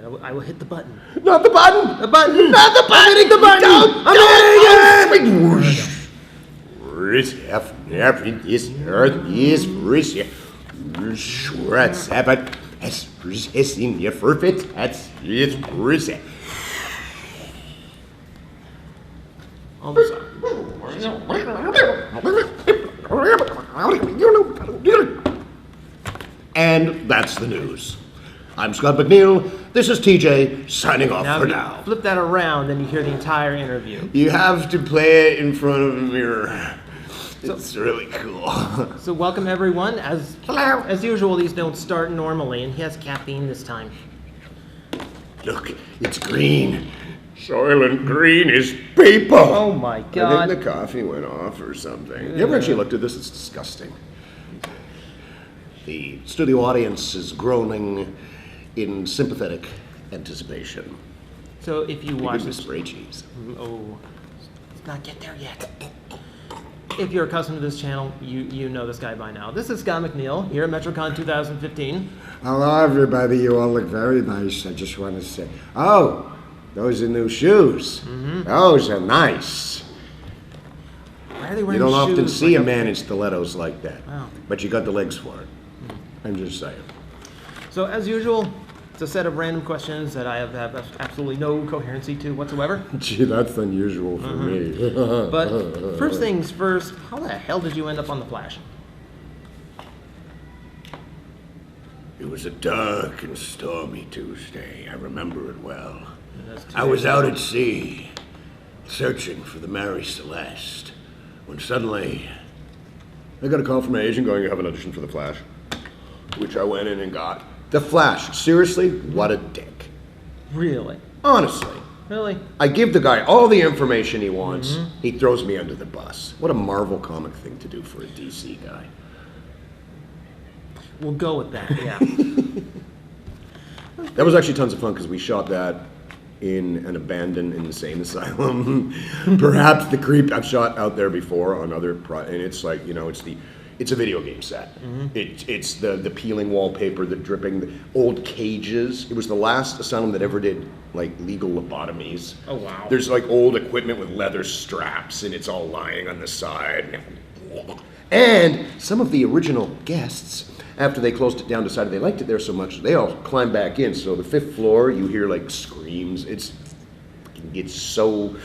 I will hit the button. Not the button! The button! Not the button! I'm hitting the button! Don't! I'm hitting it! Whoosh. This earth is Russia. What's happened? It's in your perfect. That's it's Russia. Almost. And that's the news. I'm Scott McNeil. This is TJ signing off for now. Flip that around and you hear the entire interview. You have to play it in front of a mirror. It's really cool. So welcome everyone. As usual, these don't start normally, and he has caffeine this time. Look, it's green. Soylent Green is paper. Oh my God! I think the coffee went off or something. You ever actually looked at this? It's disgusting. The studio audience is groaning in sympathetic anticipation. So if you watch this this, spray cheese. oh, let's not get there yet. If you're accustomed to this channel, you know this guy by now. This is Scott McNeil here at Metrocon 2015. Hello, everybody. You all look very nice. I just want to say, oh, those are new shoes. Mm-hmm. Those are nice. Why are they You wearing don't shoes often see a like man in stilettos like that. Wow. But you got the legs for it. I'm just saying. So as usual, it's a set of random questions that I have absolutely no coherency to whatsoever. Gee, that's unusual for me. But first things first, how the hell did you end up on the Flash? It was a dark and stormy Tuesday. I remember it well. That's I was out at sea, searching for the Mary Celeste, when suddenly I got a call from my agent going, "You have an audition for The Flash," which I went in and got. The Flash, seriously, what a dick. Really? Honestly. Really? I give the guy all the information he wants, he throws me under the bus. What a Marvel comic thing to do for a DC guy. We'll go with that, yeah. That was actually tons of fun because we shot that in an abandoned insane asylum. Perhaps the creep I've shot out there before on other and it's like, you know, it's a video game set. It's the peeling wallpaper, the dripping, the old cages. It was the last asylum that ever did like legal lobotomies. Oh wow. There's like old equipment with leather straps and it's all lying on the side. And some of the original guests, after they closed it down, decided they liked it there so much, they all climbed back in. So the 5th floor, you hear like screams. It's so,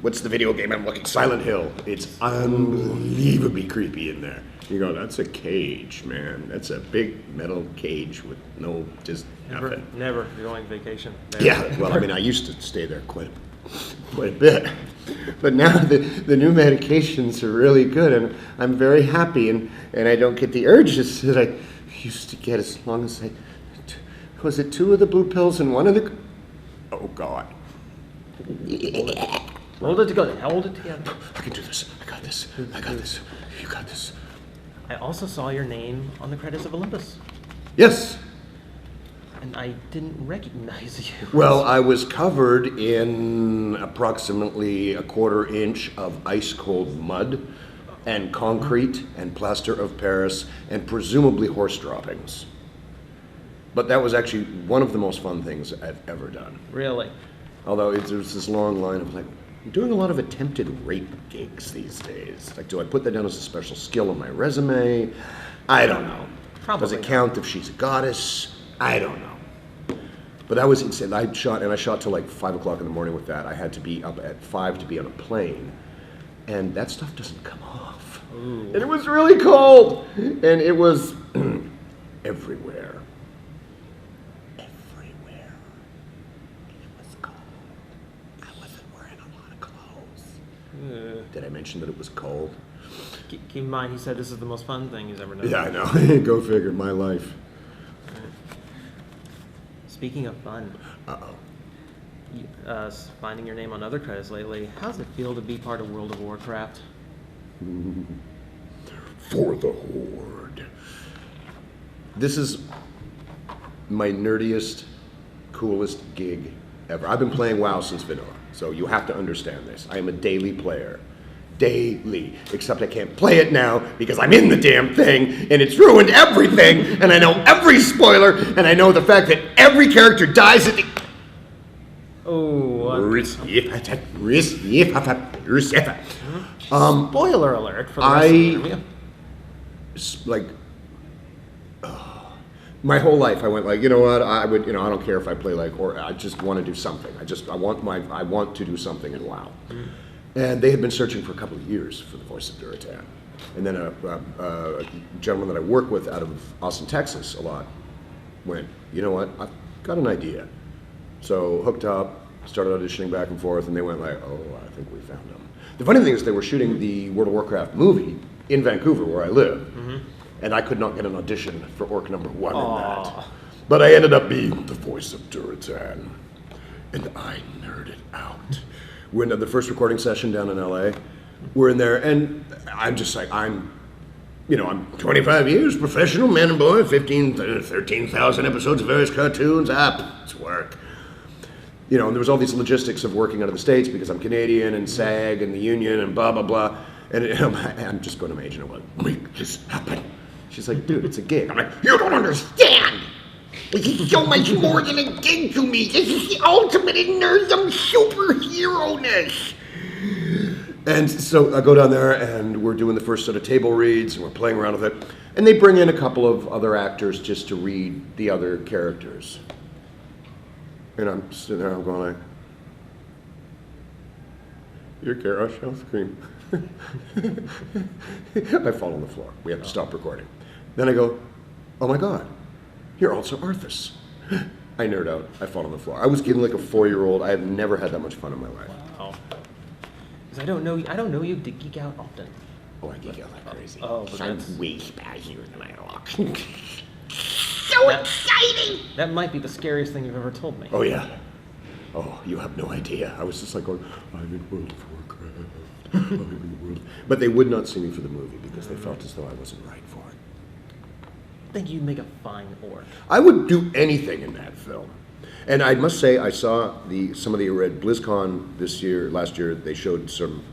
what's the video game I'm looking? Silent Hill. It's unbelievably creepy in there. You go, that's a cage, man. That's a big metal cage with no, just nothing. Never going vacation. Never. Yeah, well, I mean, I used to stay there quite a bit. But now the new medications are really good, and I'm very happy, and I don't get the urges that I used to get as long as I... Was it 2 of the blue pills and 1 of the... Oh, God. Hold it together. Hold it together. I can do this. I got this. I got this. You got this. I also saw your name on the credits of Olympus, Yes. and I didn't recognize you. Well, I was covered in approximately a 1/4 inch of ice-cold mud and concrete and plaster of Paris and presumably horse droppings. But that was actually one of the most fun things I've ever done. Really? Although there's this long line of like, I'm doing a lot of attempted rape gigs these days. Like, do I put that down as a special skill on my resume? I don't know. Probably Does it count if she's a goddess? I don't know. But that was insane. I shot till like 5 o'clock in the morning with that. I had to be up at 5 to be on a plane. And that stuff doesn't come off. Ooh. And it was really cold. And it was everywhere. Everywhere. It was cold. I wasn't wearing a lot of clothes. Did I mention that it was cold? Keep in mind, he said this is the most fun thing he's ever done. Yeah, I know. Go figure. My life. Speaking of fun, Uh-oh. finding your name on other credits lately, how's it feel to be part of World of Warcraft? For the Horde. This is my nerdiest, coolest gig ever. I've been playing WoW since vanilla, so you have to understand this. I am a daily player. daily. Except I can't play it now because I'm in the damn thing, and it's ruined everything, and I know every spoiler, and I know the fact that every character dies at the... Oh. Spoiler alert for the rest of the interview. Like, my whole life I went like, you know what, I don't care if I play like, or I just want to do something. I want to do something in WoW. And they had been searching for a couple of years for the voice of Duratan. And then a gentleman that I work with out of Austin, Texas a lot went, you know what, I've got an idea. So hooked up, started auditioning back and forth, and they went like, oh, I think we found him. The funny thing is they were shooting the World of Warcraft movie in Vancouver, where I live. And I could not get an audition for Orc number 1 in that. But I ended up being the voice of Duratan. And I nerded out. We're in the first recording session down in LA. We're in there, and I'm just like, I'm 25 years, professional, man and boy, 13,000 episodes of various cartoons. It's work. And there was all these logistics of working out of the States because I'm Canadian and SAG and the union and blah, blah, blah. And I'm just going to my agent and I'm like, make this happen. She's like, dude, it's a gig. I'm like, you don't understand. This is so much more than a gig to me. This is the ultimate in nerdom superhero-ness. And so I go down there and we're doing the first set of table reads and we're playing around with it. And they bring in a couple of other actors just to read the other characters. And I'm sitting there, I'm going like, your Kara shall scream. I fall on the floor. We have to stop recording. Then I go, oh my God, you're also Arthas. I nerd out. I fall on the floor. I was getting like a 4-year-old. I have never had that much fun in my life. Wow. Because I don't know you to geek out often. Oh, I geek out like crazy. Oh, but I'm that's... way spazzier than I look. So exciting! That might be the scariest thing you've ever told me. Oh, yeah. Oh, you have no idea. I was just like going, I'm in World of Warcraft. I'm in World. But they would not see me for the movie because they felt as though I wasn't right for it. I think you'd make a fine orc. I would do anything in that film. And I must say, I saw some of the at BlizzCon last year, they showed some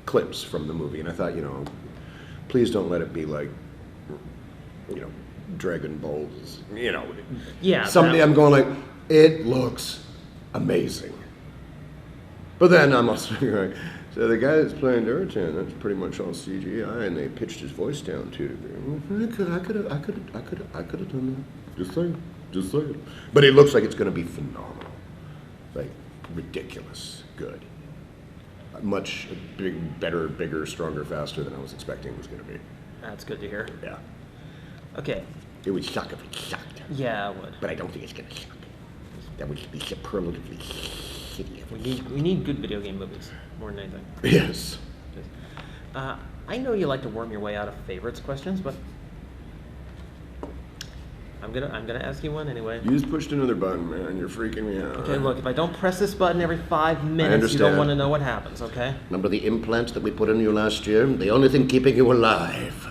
clips from the movie, and I thought, please don't let it be like, Dragon Balls, Yeah. Someday I'm going like, it looks amazing. But then I'm also like, so the guy that's playing Duratan, that's pretty much all CGI, and they pitched his voice down too. I could have done that. Just saying. But it looks like it's going to be phenomenal, like ridiculous, good, much better, bigger, stronger, faster than I was expecting it was going to be. That's good to hear. Yeah. Okay. It would suck if it sucked. Yeah, it would. But I don't think it's going to suck. That would be superlatively shitty. We need good video game movies more than anything. Yes. I know you like to worm your way out of favorites questions, but I'm gonna ask you one anyway. You just pushed another button, man. You're freaking me out. Okay, look, if I don't press this button every 5 minutes, you don't want to know what happens, okay? Remember the implants that we put in you last year? The only thing keeping you alive.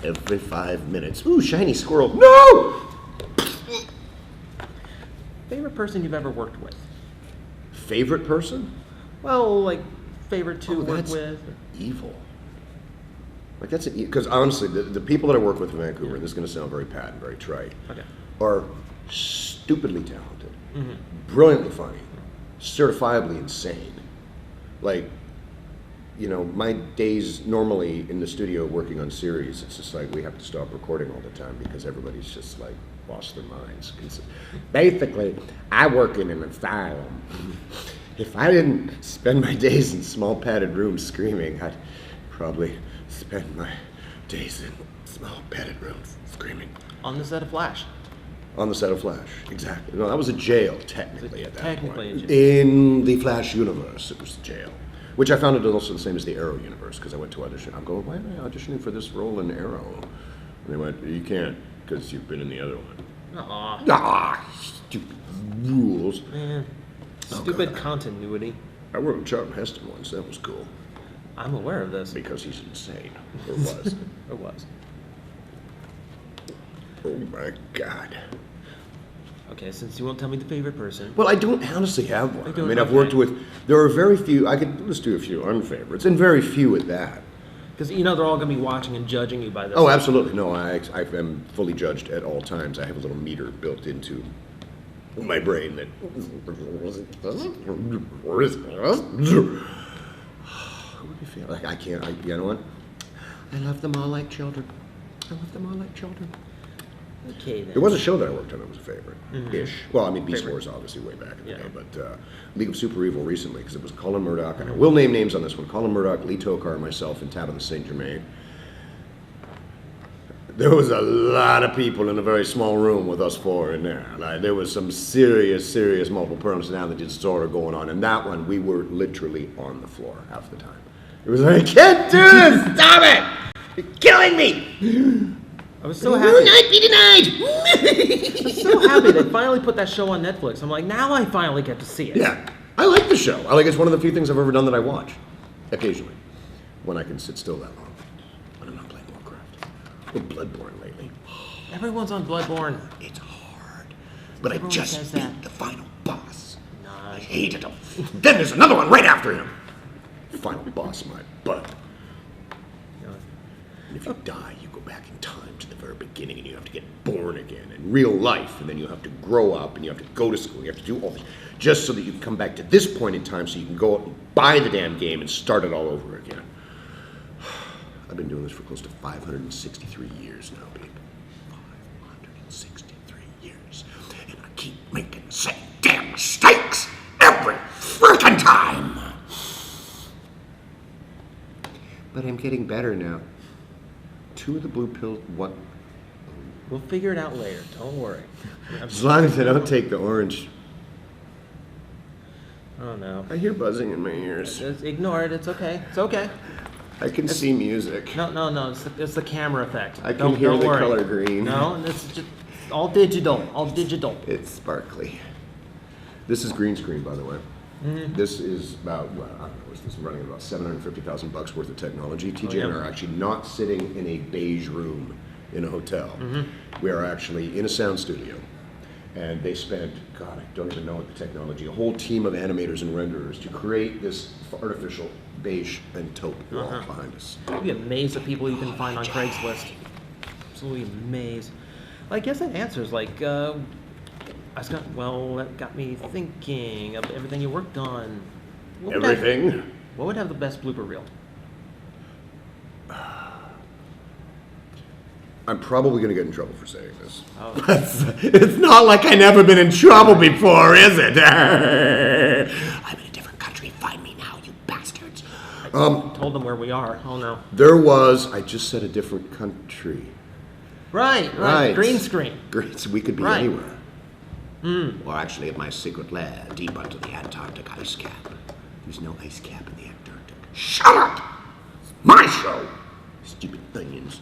Every 5 minutes. Ooh, shiny squirrel. No! Favorite person you've ever worked with? Favorite person? Well, like, favorite to work with? Evil. Like, that's an because honestly, the people that I work with in Vancouver, and this is going to sound very pat and very trite, are stupidly talented, brilliantly funny, certifiably insane. Like, my days normally in the studio working on series, it's just like we have to stop recording all the time because everybody's just like lost their minds. Basically, I work in an asylum. If I didn't spend my days in small padded rooms screaming, I'd probably spend my days in small padded rooms screaming. On the set of Flash. On the set of Flash, exactly. No, that was a jail, technically, at that Technically point. a jail. In the Flash universe, it was a jail. Which I found it also the same as the Arrow universe, because I went to audition. I'm going, why am I auditioning for this role in Arrow? And they went, you can't, because you've been in the other one. Stupid rules. Man, stupid continuity. I worked with Charlton Heston once, that was cool. I'm aware of this. Because he's insane. Or was. Or was. Oh my God. Okay, since you won't tell me the favorite person. Well, I don't honestly have one. I don't- mean, I've okay. worked with. There are very few. I could list you a few unfavorites, and very few at that. Because you know they're all going to be watching and judging you by this. Oh, absolutely. No, I am fully judged at all times. I have a little meter built into my brain that. Like I can't. You know what? I love them all like children. I love them all like children. Okay, then. There was a show that I worked on that was a favorite, ish. Well, I mean, Beast Favorite. Wars obviously way back in the Yeah. day, but League of Super Evil recently because it was Colin Murdoch, and I will name names on this one. Colin Murdoch, Lee Tokar, myself, and Tabitha St. Germain. There was a lot of people in a very small room with us four in there. Like, there was some serious multiple personality disorder going on. And that one, we were literally on the floor half the time. It was like, I can't do this! Stop it! You're killing me! I was so Will happy. not be denied! I was so happy they finally put that show on Netflix. I'm like, now I finally get to see it. Yeah, I like the show. I like it's one of the few things I've ever done that I watch, occasionally, when I can sit still that long. When I'm not playing Warcraft. Or Bloodborne lately. Everyone's on Bloodborne. It's hard. But I Everyone just says beat that. the final boss. Nah. I hated him. Then there's another one right after him. Final boss, my butt. And if you die, you go back in time to the very beginning and you have to get born again in real life. And then you have to grow up and you have to go to school. You have to do all this just so that you can come back to this point in time so you can go out and buy the damn game and start it all over again. I've been doing this for close to 563 years now, babe. 563 years. And I keep making the same damn mistakes every freaking time. But I'm getting better now. 2 of the blue pills, what? We'll figure it out later. Don't worry. As long as I don't take the orange. Oh no. I hear buzzing in my ears. Just ignore it. It's okay. It's okay. I can see music. No. It's the camera effect. I can Don't hear the worry. color green. No, it's just all digital. All digital. It's sparkly. This is green screen, by the way. This is about, well, I don't know, this is running about $750,000 worth of technology. TJ and I are actually not sitting in a beige room in a hotel. We are actually in a sound studio. And they spent, God, I don't even know what the technology, a whole team of animators and renderers to create this artificial beige and taupe wall behind us. You'd be amazed at people you can find on Craigslist. Absolutely amazed. Well, I guess that answers that got me thinking of everything you worked on. What would Everything? what would have the best blooper reel? I'm probably going to get in trouble for saying this. Oh. It's not like I never been in trouble before, is it? I'm in a different country. Find me now, you bastards. Told them where we are. Oh no. There was, I just said a different country. Right. Green screen. Great, so we could be Right. anywhere. Well, actually, at my secret lair, deep under the Antarctic ice cap. There's no ice cap in the Antarctic. Shut up! It's my show! Stupid onions.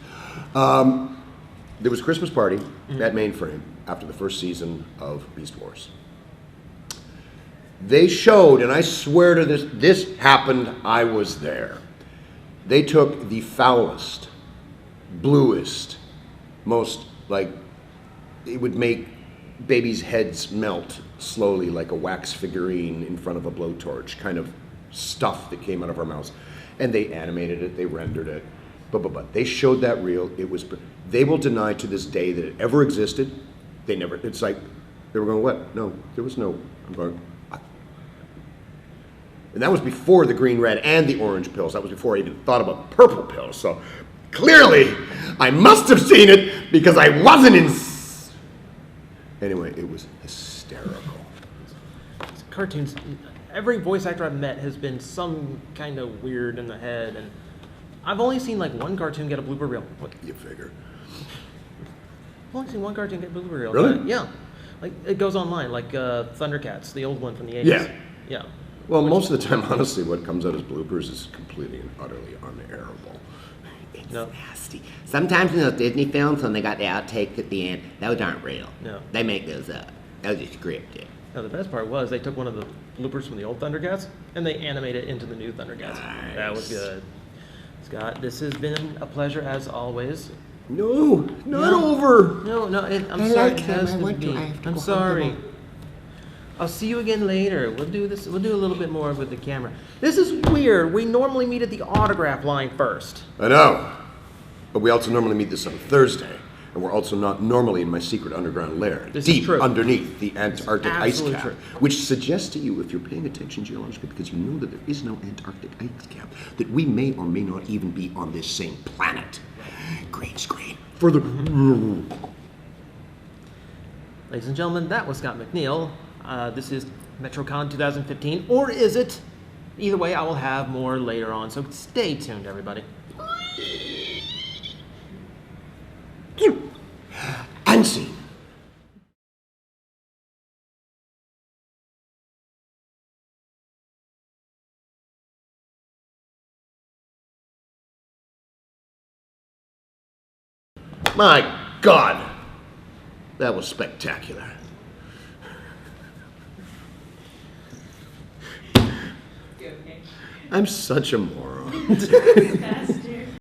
There was a Christmas party at Mainframe after the first season of Beast Wars. They showed, and I swear to this happened, I was there. They took the foulest, bluest, most, it would make babies' heads melt slowly like a wax figurine in front of a blowtorch, kind of stuff that came out of our mouths. And they animated it, they rendered it, but they showed that reel. It was, they will deny to this day that it ever existed. They never, it's like, they were going, what? No, there was no, I'm going, what? And that was before the green, red, and the orange pills. That was before I even thought about purple pills. So clearly, I must have seen it because I wasn't in. Anyway, it was hysterical. Cartoons. Every voice actor I've met has been some kind of weird in the head, and I've only seen one cartoon get a blooper reel. You figure. I've only seen one cartoon get a blooper reel. Really? Yeah. It goes online, Thundercats, the old one from the 80s. Yeah. Yeah. Well, most of the time, honestly, what comes out as bloopers is completely and utterly unairable. It's No. nasty. Sometimes in those Disney films, when they got the outtakes at the end, those aren't real. No. They make those up. Those are scripted. Now, the best part was they took one of the bloopers from the old Thundercats and they animated it into the new Thundercats. That was Nice. good. Scott, this has been a pleasure as always. No, not over. No, I'm I sorry. like It them. has I to want to. be. I have to I'm go sorry. hug them I'll see you again later. We'll do this. We'll do a little bit more with the camera. This is weird. We normally meet at the autograph line first. I know. But we also normally meet this on Thursday. And we're also not normally in my secret underground lair, This is deep true. underneath the Antarctic ice absolutely cap, true. which suggests to you, if you're paying attention geologically, because you know that there is no Antarctic ice cap, that we may or may not even be on this same planet. Green screen. Further. Ladies and gentlemen, that was Scott McNeil. This is Metrocon 2015, or is it? Either way, I will have more later on, so stay tuned, everybody. Unseen. My God, that was spectacular. I'm such a moron.